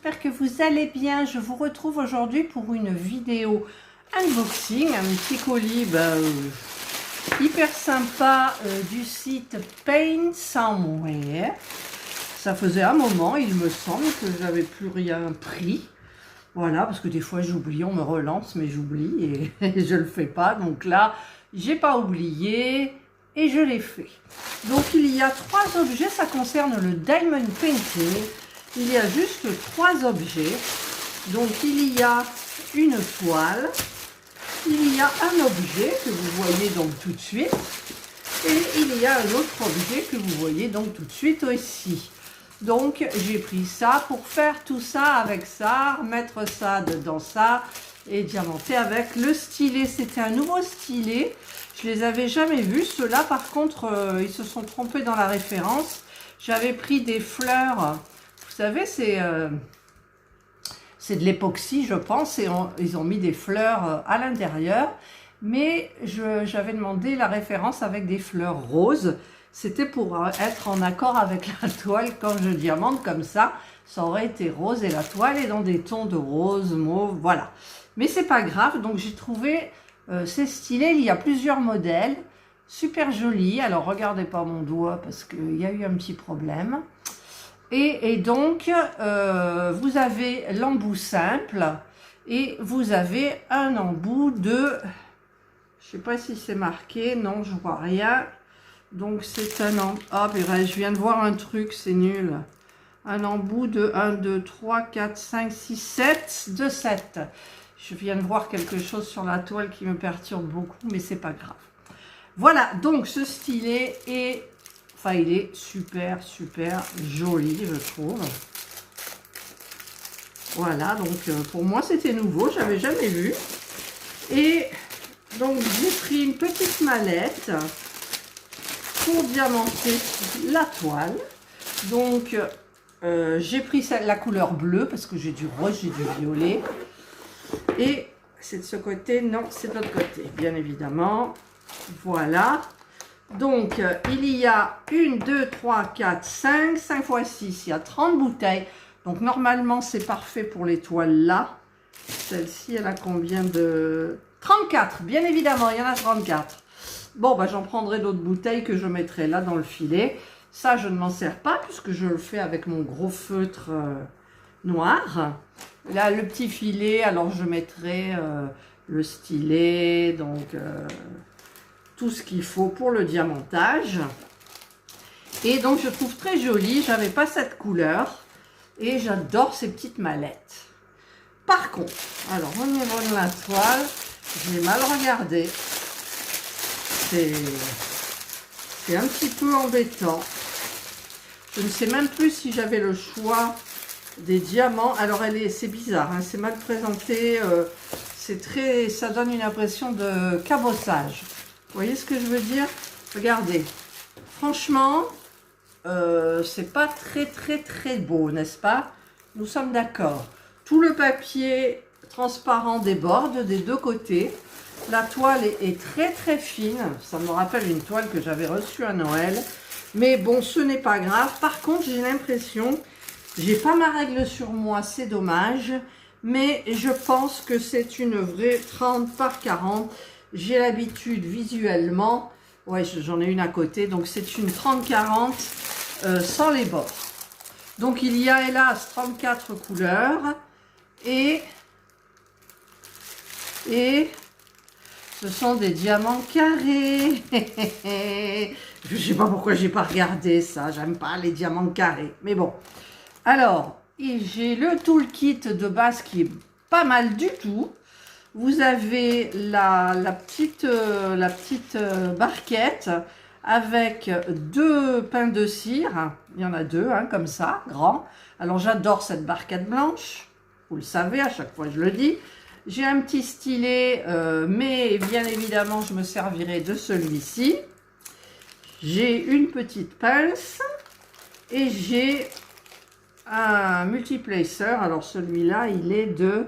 j'espère que vous allez bien. Je vous retrouve aujourd'hui pour une vidéo unboxing, un petit colis hyper sympa du site Paint Somewhere. Ça faisait un moment, il me semble, que j'avais plus rien pris. Voilà, parce que des fois j'oublie, on me relance, mais j'oublie et je le fais pas. Donc là, j'ai pas oublié et je l'ai fait. Donc il y a 3 objets, ça concerne le Diamond Painting. Il y a juste 3 objets. Donc il y a une toile, il y a un objet que vous voyez donc tout de suite, et il y a un autre objet que vous voyez donc tout de suite aussi. Donc j'ai pris ça pour faire tout ça avec ça, mettre ça dedans ça et diamanter avec le stylet. C'était un nouveau stylet, je les avais jamais vus. Ceux-là par contre ils se sont trompés dans la référence. J'avais pris des fleurs, vous savez c'est de l'époxy je pense, et ils ont mis des fleurs à l'intérieur, mais j'avais demandé la référence avec des fleurs roses. C'était pour être en accord avec la toile. Quand je diamante comme ça aurait été rose et la toile est dans des tons de rose, mauve, voilà. Mais c'est pas grave, donc j'ai trouvé ces stylés. Il y a plusieurs modèles, super jolis. Alors regardez pas mon doigt parce qu'il y a eu un petit problème. Et donc vous avez l'embout simple et vous avez un embout de, je sais pas si c'est marqué, non je vois rien. Donc c'est un embout, ah je viens de voir un truc, c'est nul. Un embout de 1, 2, 3, 4, 5, 6, 7, de 7. Je viens de voir quelque chose sur la toile qui me perturbe beaucoup, mais c'est pas grave. Voilà, donc ce stylet est, enfin il est super joli je trouve. Voilà, donc pour moi c'était nouveau, j'avais jamais vu. Et donc j'ai pris une petite mallette pour diamanter la toile. Donc j'ai pris la couleur bleue parce que j'ai du rose, j'ai du violet. Et c'est de ce côté, non c'est de l'autre côté bien évidemment. Voilà. Donc il y a 1, 2, 3, 4, 5 x 6, il y a 30 bouteilles. Donc normalement c'est parfait pour les toiles là. Celle-ci elle a combien de... 34, bien évidemment, il y en a 34. Bon, bah, j'en prendrai d'autres bouteilles que je mettrai là dans le filet. Ça, je ne m'en sers pas puisque je le fais avec mon gros feutre noir. Là, le petit filet, alors je mettrai le stylet, donc tout ce qu'il faut pour le diamantage. Et donc, je trouve très joli. J'avais pas cette couleur et j'adore ces petites mallettes. Par contre, alors au niveau de la toile, j'ai mal regardé. C'est un petit peu embêtant. Je ne sais même plus si j'avais le choix des diamants. Alors c'est bizarre, hein, c'est mal présenté. Ça donne une impression de cabossage. Vous voyez ce que je veux dire? Regardez. Franchement, c'est pas très beau, n'est-ce pas? Nous sommes d'accord. Tout le papier transparent déborde des deux côtés. La toile est très fine. Ça me rappelle une toile que j'avais reçue à Noël. Mais bon, ce n'est pas grave. Par contre, j'ai l'impression, j'ai pas ma règle sur moi, c'est dommage. Mais je pense que c'est une vraie 30 par 40. J'ai l'habitude visuellement. Ouais, j'en ai une à côté. Donc c'est une 30-40 sans les bords. Donc il y a hélas 34 couleurs. Et ce sont des diamants carrés. Je ne sais pas pourquoi j'ai pas regardé ça. J'aime pas les diamants carrés. Mais bon. Alors, j'ai le toolkit de base qui est pas mal du tout. Vous avez la petite barquette avec 2 pains de cire. Il y en a 2, hein, comme ça, grands. Alors, j'adore cette barquette blanche. Vous le savez, à chaque fois je le dis. J'ai un petit stylet, mais bien évidemment, je me servirai de celui-ci. J'ai une petite pince et j'ai un multiplacer. Alors, celui-là, il est de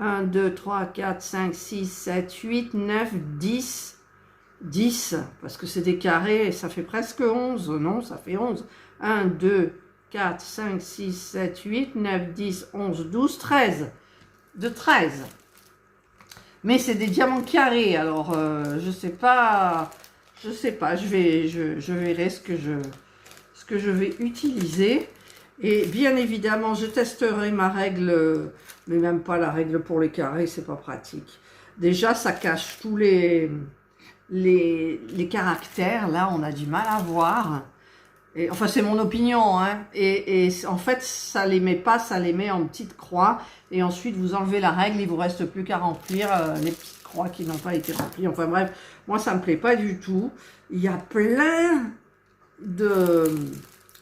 1, 2, 3, 4, 5, 6, 7, 8, 9, 10. 10, parce que c'est des carrés et ça fait presque 11. Non, ça fait 11. 1, 2, 4, 5, 6, 7, 8, 9, 10, 11, 12, 13. De 13. Mais c'est des diamants carrés, alors je sais pas, je verrai ce que je vais utiliser. Et bien évidemment, je testerai ma règle, mais même pas la règle pour les carrés, c'est pas pratique. Déjà, ça cache tous les caractères, là, on a du mal à voir. Et, enfin, c'est mon opinion, hein. Et en fait, ça les met pas, ça les met en petites croix. Et ensuite, vous enlevez la règle, il vous reste plus qu'à remplir les petites croix qui n'ont pas été remplies. Enfin bref, moi, ça me plaît pas du tout. Il y a plein de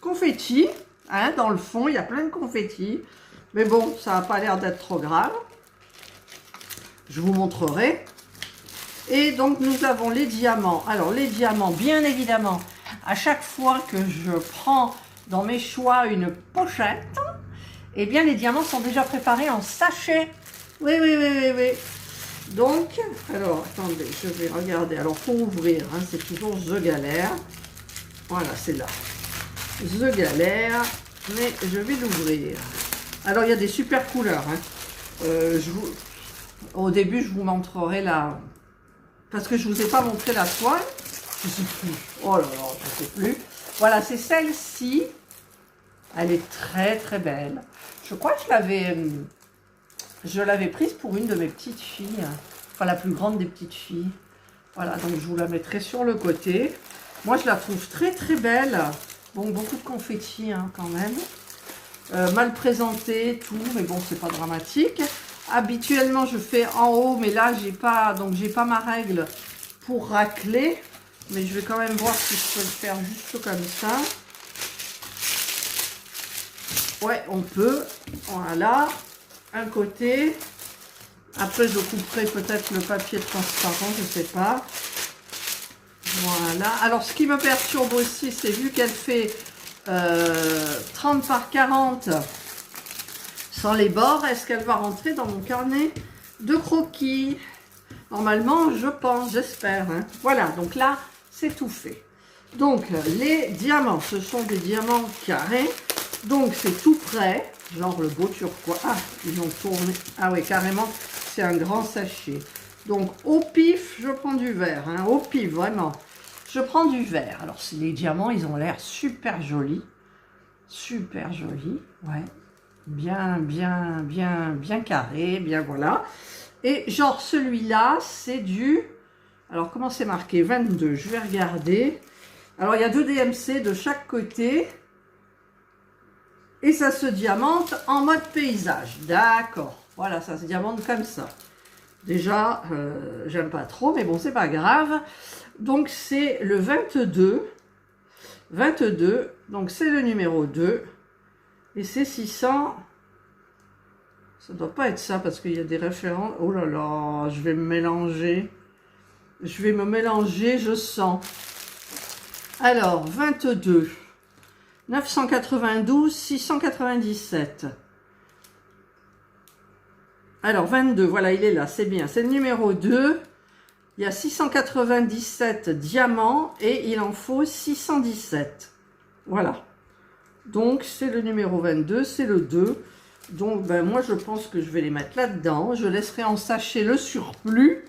confettis, hein, dans le fond, il y a plein de confettis. Mais bon, ça n'a pas l'air d'être trop grave. Je vous montrerai. Et donc, nous avons les diamants. Alors, les diamants, bien évidemment, à chaque fois que je prends dans mes choix une pochette, eh bien, les diamants sont déjà préparés en sachet. Oui, oui, oui, oui, oui. Donc, alors, attendez, je vais regarder. Alors, pour ouvrir, hein, c'est toujours The Galère. Voilà, c'est là. The Galère, mais je vais l'ouvrir. Alors, il y a des super couleurs. Hein. Au début, je vous montrerai la... Parce que je ne vous ai pas montré la toile. Je ne sais plus. Oh là là, je ne sais plus. Voilà, c'est celle-ci. Elle est très très belle. Je crois que je l'avais prise pour une de mes petites filles. Enfin, la plus grande des petites filles. Voilà, donc je vous la mettrai sur le côté. Moi, je la trouve très très belle. Bon, beaucoup de confettis hein, quand même. Mal présenté, tout, mais bon, c'est pas dramatique. Habituellement, je fais en haut, mais là, j'ai pas ma règle pour racler. Mais je vais quand même voir si je peux le faire juste comme ça. Ouais, on peut. Voilà, un côté. Après, je couperai peut-être le papier transparent, je sais pas. Voilà. Alors, ce qui me perturbe aussi, c'est vu qu'elle fait 30 par 40 sans les bords, est-ce qu'elle va rentrer dans mon carnet de croquis? Normalement, je pense, j'espère. Hein. Voilà, donc là, c'est tout fait. Donc, les diamants, ce sont des diamants carrés. Donc, c'est tout prêt. Genre le beau turquoise. Ah, ils ont tourné. Ah oui, carrément, c'est un grand sachet. Donc, au pif, je prends du vert. Hein, au pif, vraiment. Je prends du vert. Alors, les diamants, ils ont l'air super jolis. Super jolis. Ouais. Bien carré. Bien, voilà. Et genre, celui-là, c'est du... Alors, comment c'est marqué? 22. Je vais regarder. Alors, il y a 2 DMC de chaque côté. Et ça se diamante en mode paysage. D'accord. Voilà, ça se diamante comme ça. Déjà, j'aime pas trop, mais bon, c'est pas grave. Donc, c'est le 22. 22. Donc, c'est le numéro 2. Et c'est 600. Ça doit pas être ça, parce qu'il y a des références. Oh là là, je vais me mélanger. Je vais me mélanger, je sens. Alors, 22. 992, 697. Alors, 22, voilà, il est là, c'est bien. C'est le numéro 2. Il y a 697 diamants et il en faut 617. Voilà. Donc, c'est le numéro 22, c'est le 2. Donc, ben, moi, je pense que je vais les mettre là-dedans. Je laisserai en sachet le surplus.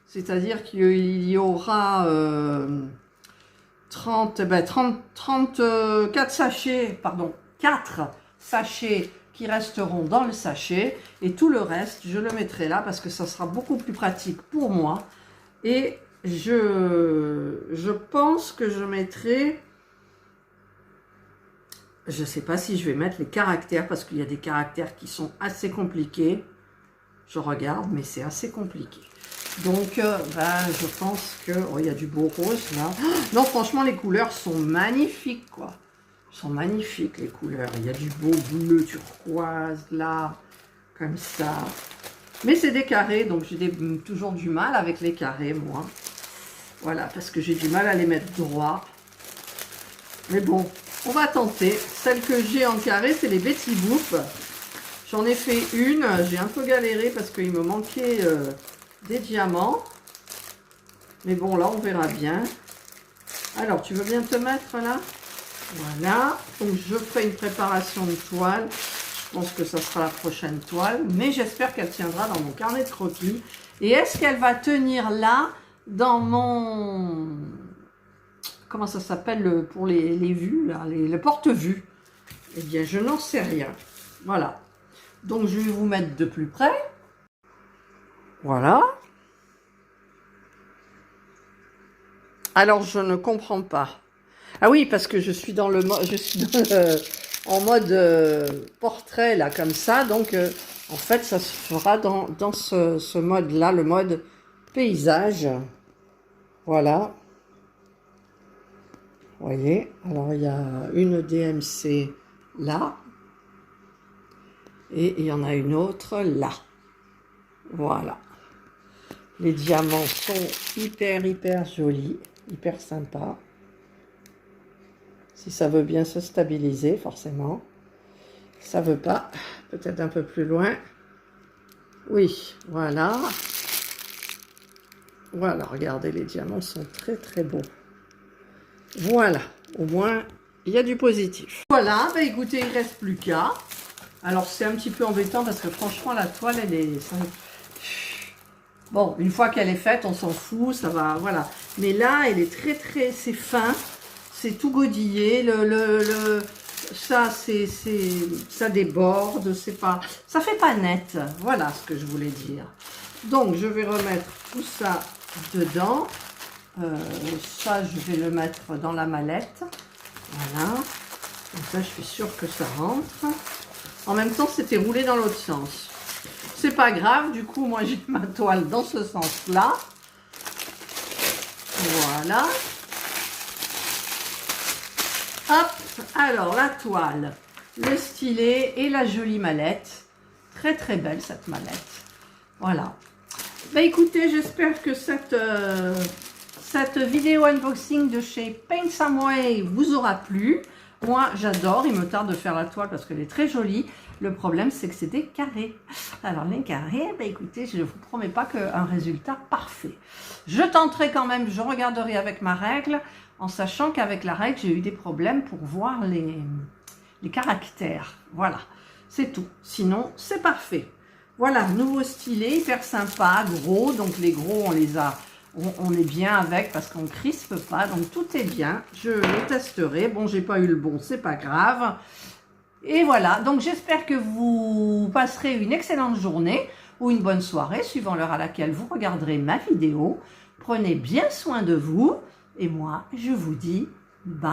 C'est-à-dire qu'il y aura 34 sachets, pardon, 4 sachets qui resteront dans le sachet. Et tout le reste, je le mettrai là parce que ça sera beaucoup plus pratique pour moi. Et je pense que je mettrai... Je ne sais pas si je vais mettre les caractères parce qu'il y a des caractères qui sont assez compliqués. Je regarde, mais c'est assez compliqué. Donc, je pense que... Oh, il y a du beau rose, là. Non, franchement, les couleurs sont magnifiques, quoi. Sont magnifiques, les couleurs. Il y a du beau bleu turquoise, là, comme ça. Mais c'est des carrés, donc j'ai toujours du mal avec les carrés, moi. Voilà, parce que j'ai du mal à les mettre droit. Mais bon, on va tenter. Celle que j'ai en carré, c'est les Betty Boop. J'en ai fait une. J'ai un peu galéré parce qu'il me manquait des diamants. Mais bon, là, on verra bien. Alors, tu veux bien te mettre là? Voilà, donc je fais une préparation de toile. Je pense que ça sera la prochaine toile, mais j'espère qu'elle tiendra dans mon carnet de croquis. Et est-ce qu'elle va tenir là, dans mon... Comment ça s'appelle pour les vues, là, le porte-vues? Eh bien, je n'en sais rien. Voilà. Donc, je vais vous mettre de plus près. Voilà. Alors, je ne comprends pas. Ah oui, parce que je suis dans en mode portrait, là, comme ça. Donc, en fait, ça se fera dans ce mode-là, le mode paysage. Voilà. Vous voyez, alors il y a une DMC là. Et il y en a une autre là. Voilà. Les diamants sont hyper jolis, hyper sympas. Si ça veut bien se stabiliser, forcément. Ça veut pas. Peut-être un peu plus loin. Oui, voilà. Voilà, regardez, les diamants sont très beaux. Voilà, au moins, il y a du positif. Voilà, bah écoutez, il ne reste plus qu'à. Alors, c'est un petit peu embêtant parce que franchement, la toile, elle est... Bon, une fois qu'elle est faite, on s'en fout, ça va, voilà. Mais là, elle est c'est fin, c'est tout godillé, ça déborde, c'est pas... Ça fait pas net, voilà ce que je voulais dire. Donc, je vais remettre tout ça dedans. Ça, je vais le mettre dans la mallette. Voilà. Comme ça, je suis sûre que ça rentre. En même temps, c'était roulé dans l'autre sens. C'est pas grave. Du coup, moi, j'ai ma toile dans ce sens-là. Voilà. Hop. Alors, la toile, le stylet et la jolie mallette. Très belle, cette mallette. Voilà. Bah, écoutez, j'espère que cette vidéo unboxing de chez Paint Some Way vous aura plu. Moi, j'adore. Il me tarde de faire la toile parce qu'elle est très jolie. Le problème, c'est que c'est des carrés. Alors, les carrés, bah, écoutez, je ne vous promets pas qu'un résultat parfait. Je tenterai quand même, je regarderai avec ma règle, en sachant qu'avec la règle, j'ai eu des problèmes pour voir les caractères. Voilà, c'est tout. Sinon, c'est parfait. Voilà, nouveau stylet, hyper sympa, gros. Donc, les gros, on est bien avec parce qu'on ne crispe pas, donc tout est bien. Je le testerai. Bon, j'ai pas eu le bon, c'est pas grave. Et voilà, donc j'espère que vous passerez une excellente journée ou une bonne soirée, suivant l'heure à laquelle vous regarderez ma vidéo. Prenez bien soin de vous et moi, je vous dis bye.